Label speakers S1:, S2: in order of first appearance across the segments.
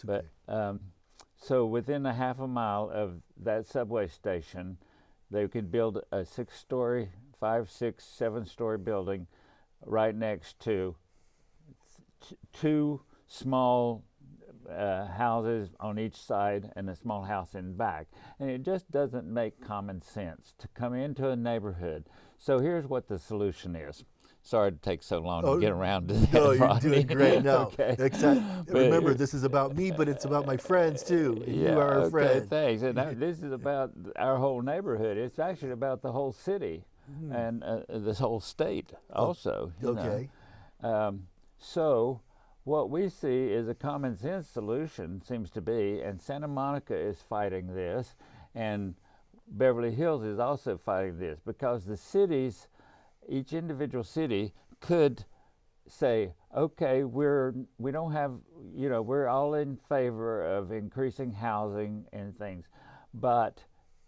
S1: But so within a half a mile of that subway station, they could build a 6-story, 5, 6, 7-story building right next to two small houses on each side and a small house in back. And it just doesn't make common sense to come into a neighborhood. So here's what the solution is. Sorry to take so long to get around to that,
S2: No, you're
S1: Rodney.
S2: doing great. No,
S1: Okay.
S2: remember, this is about me, but it's about my friends too. And
S1: Yeah,
S2: you are a
S1: okay,
S2: friend.
S1: thanks. And this is about our whole neighborhood. It's actually about the whole city and this whole state also. You
S2: Okay.
S1: know. So what we see is a common sense solution, seems to be, and Santa Monica is fighting this, and Beverly Hills is also fighting this, because the cities, each individual city could say, okay, we don't have, you know, we're all in favor of increasing housing and things, but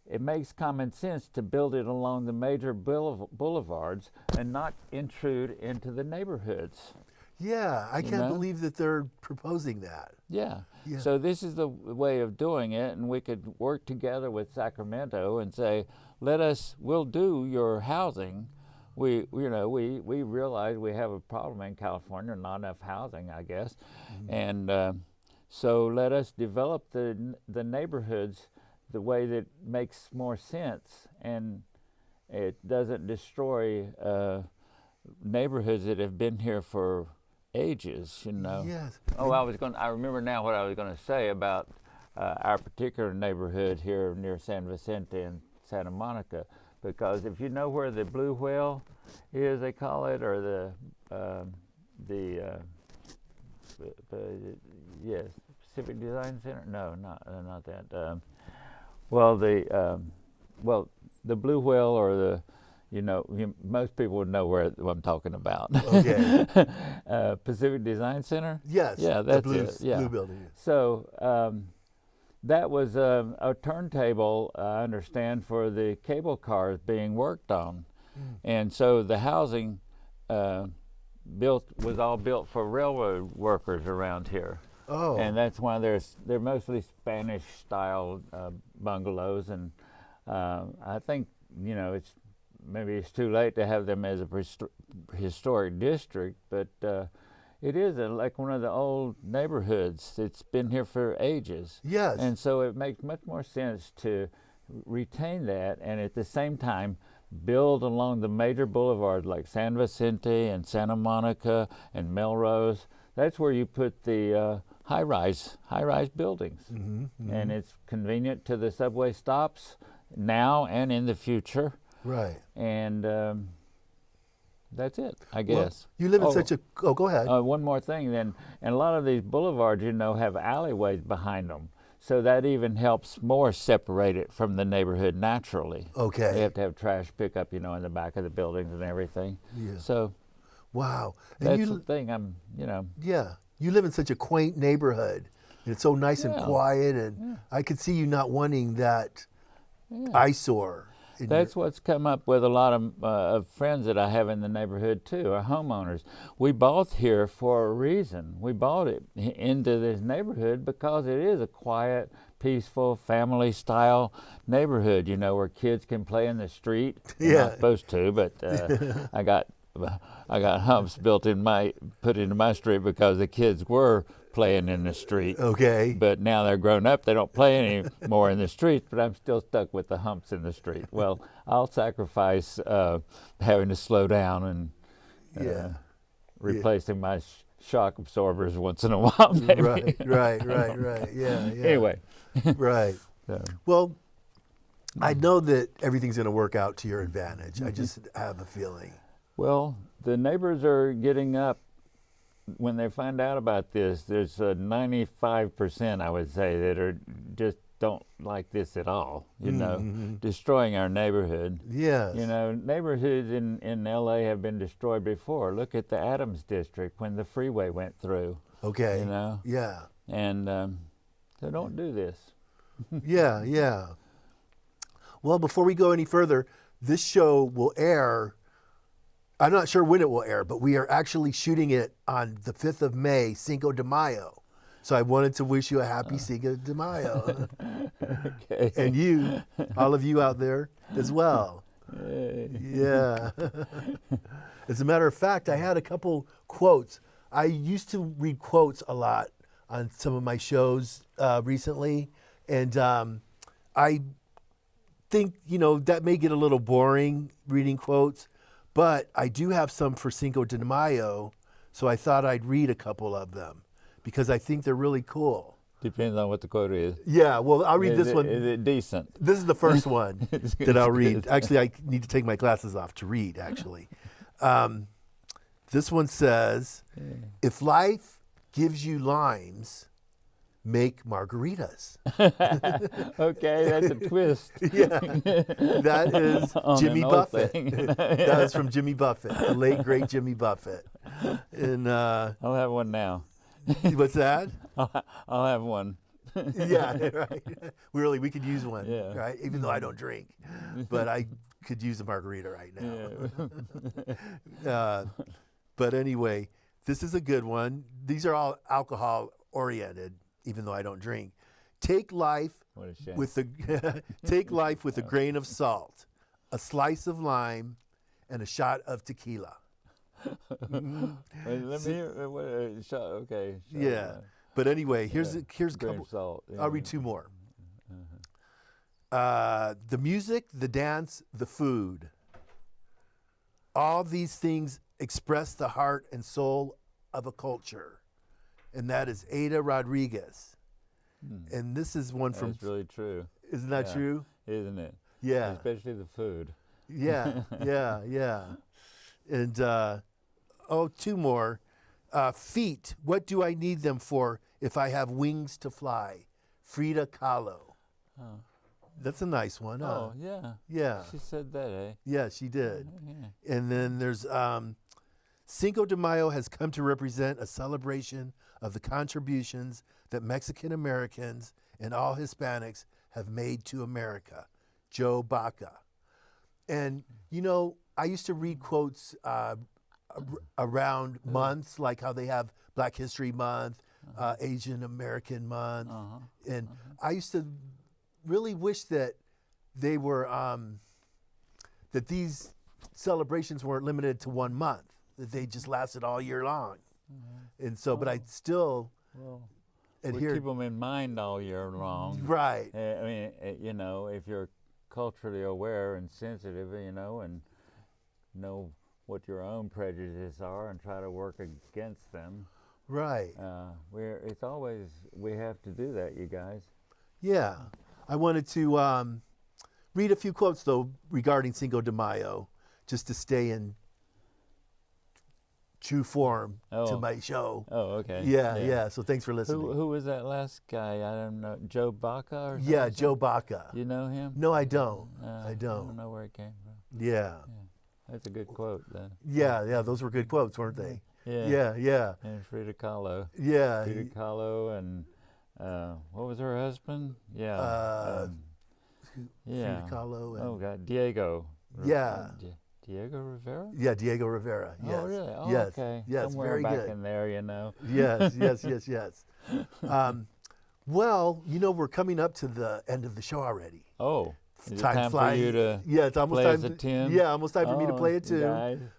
S1: it makes common sense to build it along the major boulevards and not intrude into the neighborhoods.
S2: Yeah, I can't
S1: know?
S2: believe that they're proposing that.
S1: Yeah.
S2: Yeah.
S1: So this is the way of doing it, and we could work together with Sacramento and say, we'll do your housing. We realize we have a problem in California, not enough housing, I guess, and so let us develop the neighborhoods the way that makes more sense, and it doesn't destroy neighborhoods that have been here for ages, you know.
S2: Yes.
S1: Oh, I remember now what I was going to say about our particular neighborhood here near San Vicente and Santa Monica, because if you know where the Blue Whale is, they call it, or yes, Pacific Design Center. No, not that. The Blue Whale, or the, most people would know what I'm talking about.
S2: Okay.
S1: Pacific Design Center?
S2: Yes.
S1: Yeah, that's
S2: the blue,
S1: it. Yeah.
S2: blue building.
S1: So that was a turntable, I understand, for the cable cars being worked on. And so the housing was all built for railroad workers around here.
S2: Oh.
S1: And that's why they're mostly Spanish-style bungalows, and I think maybe it's too late to have them as a historic district, but it is like one of the old neighborhoods. It's been here for ages.
S2: Yes.
S1: And so it makes much more sense to retain that, and at the same time build along the major boulevards like San Vicente and Santa Monica and Melrose. That's where you put the high-rise buildings. And it's convenient to the subway stops now and in the future.
S2: Right.
S1: And that's it, I guess.
S2: Well, you live in such a... Oh, go ahead.
S1: One more thing then. And a lot of these boulevards, have alleyways behind them. So that even helps more separate it from the neighborhood naturally.
S2: Okay.
S1: They have to have trash pickup, in the back of the buildings and everything.
S2: Yeah.
S1: So
S2: wow. And
S1: that's the thing.
S2: Yeah. You live in such a quaint neighborhood. And it's so nice and quiet. And I could see you not wanting that eyesore.
S1: That's what's come up with a lot of friends that I have in the neighborhood too, are homeowners. We bought here for a reason. We bought it into this neighborhood because it is a quiet, peaceful, family-style neighborhood, where kids can play in the street. They're not supposed to, but I got humps put into my street because the kids were playing in the street.
S2: Okay.
S1: But now they're grown up, they don't play anymore in the streets, but I'm still stuck with the humps in the street. Well, I'll sacrifice having to slow down and replacing my shock absorbers once in a while, maybe.
S2: Right. Yeah.
S1: Anyway.
S2: Right.
S1: So.
S2: Well, I know that everything's going to work out to your advantage. I just have a feeling.
S1: Well, the neighbors are getting up when they find out about this. There's 95%, I would say, that are just don't like this at all, destroying our neighborhood.
S2: Yes.
S1: Neighborhoods in LA have been destroyed before. Look at the Adams district when the freeway went through.
S2: Okay. Yeah.
S1: And so don't do this.
S2: Yeah. Well, before we go any further, this show will air. I'm not sure when it will air, but we are actually shooting it on the 5th of May, Cinco de Mayo. So I wanted to wish you a happy Cinco de Mayo.
S1: Okay.
S2: And you, all of you out there as well. Yeah. As a matter of fact, I had a couple quotes. I used to read quotes a lot on some of my shows recently. And I think, that may get a little boring reading quotes, but I do have some for Cinco de Mayo, so I thought I'd read a couple of them because I think they're really cool.
S1: Depends on what the quote is.
S2: Yeah, well, I'll read this one.
S1: Is it decent?
S2: This is the first one that I'll read. Actually, I need to take my glasses off to read, actually. This one says, if life gives you limes, make margaritas.
S1: Okay, that's a twist.
S2: Yeah, that is Jimmy Buffett. That is from Jimmy Buffett, the late, great Jimmy Buffett. And
S1: I'll have one now.
S2: what's that?
S1: I'll have one.
S2: Yeah, right. We could use one,
S1: Yeah.
S2: right? Even though I don't drink, but I could use a margarita right now. But anyway, this is a good one. These are all alcohol oriented, even though I don't drink. Take life with a grain of salt, a slice of lime, and a shot of tequila.
S1: Wait, let me hear. Okay.
S2: Yeah. But anyway, here's a
S1: grain
S2: couple.
S1: of salt. Yeah.
S2: I'll read two more. The music, the dance, the food. All these things express the heart and soul of a culture. And that is Ada Rodriguez. And this is one from...
S1: That's really true.
S2: Isn't that true?
S1: Isn't it?
S2: Yeah.
S1: Especially the food.
S2: Yeah, yeah. And, two more. Feet, what do I need them for if I have wings to fly? Frida Kahlo.
S1: Oh.
S2: That's a nice one, huh?
S1: Oh, yeah.
S2: Yeah.
S1: She said that, eh?
S2: Yeah, she did.
S1: Yeah.
S2: And then there's Cinco de Mayo has come to represent a celebration of the contributions that Mexican Americans and all Hispanics have made to America. Joe Baca. And, I used to read quotes around months, like how they have Black History Month, Asian American Month. And I used to really wish that they were, that these celebrations weren't limited to 1 month, that they just lasted all year long. And so, but I still adhere.
S1: We keep them in mind all year long.
S2: Right.
S1: I mean, if you're culturally aware and sensitive, and know what your own prejudices are and try to work against them.
S2: Right.
S1: We have to do that, you guys.
S2: Yeah. I wanted to read a few quotes, though, regarding Cinco de Mayo, just to stay in true form to my show.
S1: Oh, okay.
S2: Yeah. So thanks for listening.
S1: Who was that last guy? I don't know. Joe Baca or something?
S2: Yeah, Joe Baca.
S1: You know him?
S2: No, I don't.
S1: I don't know where it came from.
S2: Yeah.
S1: That's a good quote, then.
S2: Yeah, those were good quotes, weren't they?
S1: Yeah. And Frida Kahlo.
S2: Yeah.
S1: Frida Kahlo and what was her husband? Yeah.
S2: Frida Kahlo.
S1: Oh, God, Diego.
S2: Yeah.
S1: Diego Rivera?
S2: Yeah, Diego Rivera. Yes.
S1: Oh, really? Oh,
S2: yes.
S1: okay.
S2: Yes,
S1: somewhere
S2: very
S1: back
S2: good.
S1: in there,
S2: Yes. Well, we're coming up to the end of the show already.
S1: Oh.
S2: Is it time
S1: for you to
S2: it's almost
S1: play
S2: time
S1: us a tune?
S2: Yeah, almost time for me to play a tune.
S1: Guys.